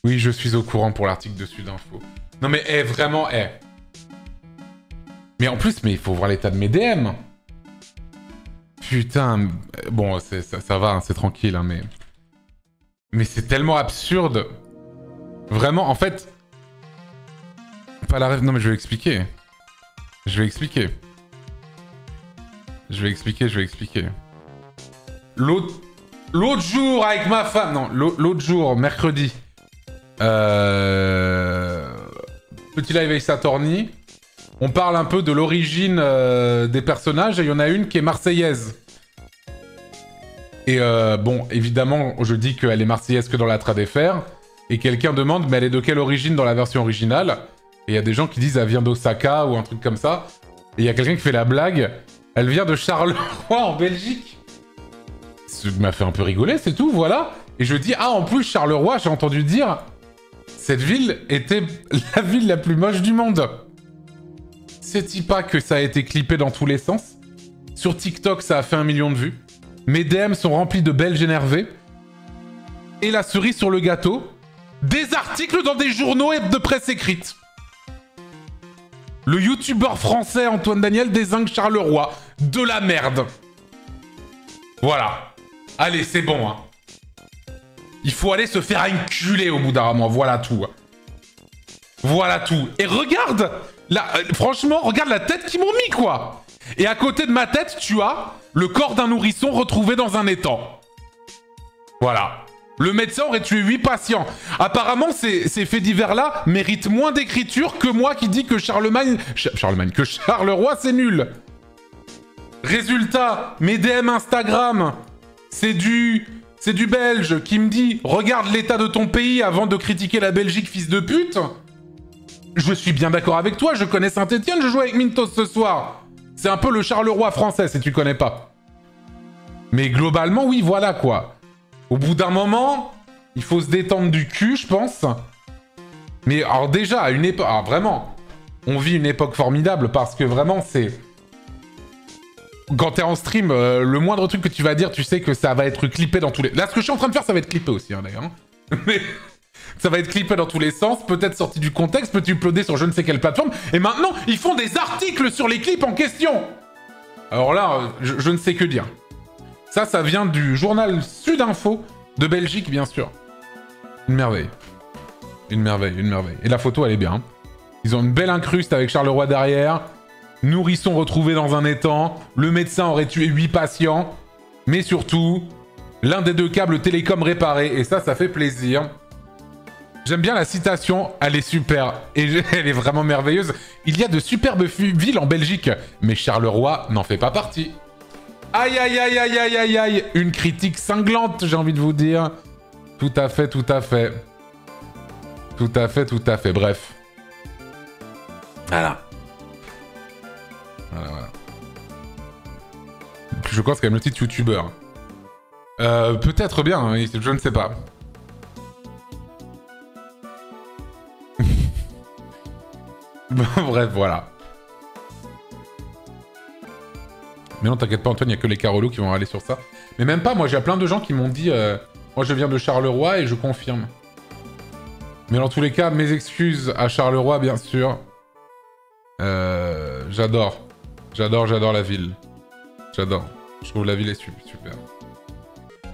Oui, je suis au courant pour l'article de Sudinfo. Non mais, vraiment, Mais en plus, mais il faut voir l'état de mes DM. Putain, bon, ça va, hein, c'est tranquille, hein, mais... Mais c'est tellement absurde. Vraiment, en fait... Pas la rêve... Non mais je vais expliquer. Je vais expliquer. L'autre jour, avec ma femme... Non, l'autre jour, mercredi... Petit live avec Satorni. On parle un peu de l'origine des personnages et il y en a une qui est marseillaise. Et bon, évidemment, je dis qu'elle est marseillaise que dans la trad FR. Et quelqu'un demande, mais elle est de quelle origine dans la version originale? Et il y a des gens qui disent, elle vient d'Osaka ou un truc comme ça. Et il y a quelqu'un qui fait la blague, elle vient de Charleroi en Belgique. Ça m'a fait un peu rigoler, c'est tout, voilà. Et je dis, ah, en plus, Charleroi, j'ai entendu dire, cette ville était la ville la plus moche du monde. C'est-il pas que ça a été clippé dans tous les sens? Sur TikTok, ça a fait 1 million de vues. Mes DM sont remplis de Belges énervés. Et la cerise sur le gâteau, des articles dans des journaux et de presse écrite. Le youtubeur français Antoine Daniel dézingue Charleroi. De la merde. Voilà. Allez, c'est bon, hein. Il faut aller se faire enculer au bout d'un moment. Voilà tout. Voilà tout. Et regarde là, franchement, regarde la tête qu'ils m'ont mis, quoi. Et à côté de ma tête, tu as le corps d'un nourrisson retrouvé dans un étang. Voilà. Le médecin aurait tué 8 patients. Apparemment, ces faits divers-là méritent moins d'écriture que moi qui dis que que Charleroi, c'est nul. Résultat, mes DM Instagram, c'est du belge qui me dit « Regarde l'état de ton pays avant de critiquer la Belgique, fils de pute !» Je suis bien d'accord avec toi, je connais Saint-Etienne, je joue avec Mintos ce soir. C'est un peu le Charleroi français, si tu connais pas. Mais globalement, oui, voilà quoi. Au bout d'un moment, il faut se détendre du cul, je pense. Mais alors déjà, à une époque... Alors vraiment, on vit une époque formidable parce que vraiment, c'est... Quand t'es en stream, le moindre truc que tu vas dire, tu sais que ça va être clippé dans tous les... Là, ce que je suis en train de faire, ça va être clippé aussi, hein, d'ailleurs. Mais... Ça va être clippé dans tous les sens, peut-être sorti du contexte, peut-être uploadé sur je ne sais quelle plateforme. Et maintenant, ils font des articles sur les clips en question. Alors là, je ne sais que dire. Ça vient du journal Sudinfo de Belgique, bien sûr. Une merveille. Une merveille, une merveille. Et la photo, elle est bien. Ils ont une belle incruste avec Charleroi derrière. Nourrisson retrouvé dans un étang. Le médecin aurait tué 8 patients. Mais surtout, l'un des 2 câbles télécom réparé. Et ça fait plaisir. J'aime bien la citation, elle est super, et elle est vraiment merveilleuse. Il y a de superbes villes en Belgique, mais Charleroi n'en fait pas partie. Aïe aïe aïe aïe aïe aïe aïe, une critique cinglante, j'ai envie de vous dire. Tout à fait, tout à fait. Tout à fait, tout à fait, bref. Voilà. Voilà, voilà. Je crois que c'est quand même le titre youtubeur. Peut-être bien, hein, je ne sais pas. Bref, voilà. Mais non, t'inquiète pas, Antoine, il n'y a que les Carolos qui vont aller sur ça. Mais même pas, moi, j'ai plein de gens qui m'ont dit... moi, je viens de Charleroi et je confirme. Mais dans tous les cas, mes excuses à Charleroi, bien sûr. J'adore. J'adore la ville. J'adore. Je trouve la ville est super.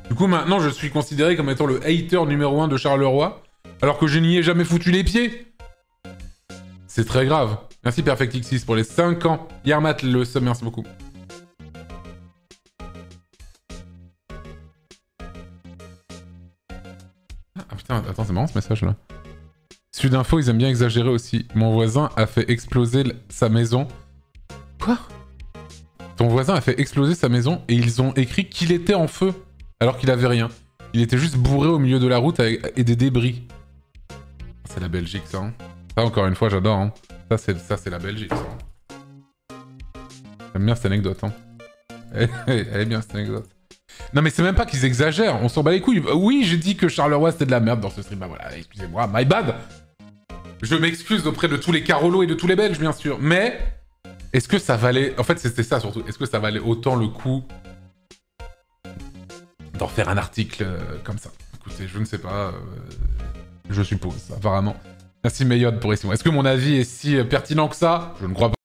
Du coup, maintenant, je suis considéré comme étant le hater numéro 1 de Charleroi, alors que je n'y ai jamais foutu les pieds. C'est très grave. Merci Perfectixis pour les 5 ans. Yarmat le sub, merci beaucoup. Ah putain, attends, c'est marrant ce message là. Sudinfo, ils aiment bien exagérer aussi. Mon voisin a fait exploser sa maison. Quoi? Ton voisin a fait exploser sa maison et ils ont écrit qu'il était en feu, alors qu'il avait rien. Il était juste bourré au milieu de la route et des débris. C'est la Belgique, ça. Hein. Ça, encore une fois, j'adore. Hein. Ça, c'est la Belgique, ça. J'aime bien cette anecdote. Hein. Elle est bien, cette anecdote. Non, mais c'est même pas qu'ils exagèrent. On s'en bat les couilles. Oui, j'ai dit que Charleroi, c'était de la merde dans ce stream. Bah voilà, excusez-moi, my bad. Je m'excuse auprès de tous les Carolos et de tous les Belges, bien sûr. Mais, est-ce que ça valait... En fait, c'était ça, surtout. Est-ce que ça valait autant le coup d'en faire un article comme ça? Écoutez, je ne sais pas... je suppose, apparemment. Merci Mayod pour ici. Est-ce que mon avis est si pertinent que ça? Je ne crois pas.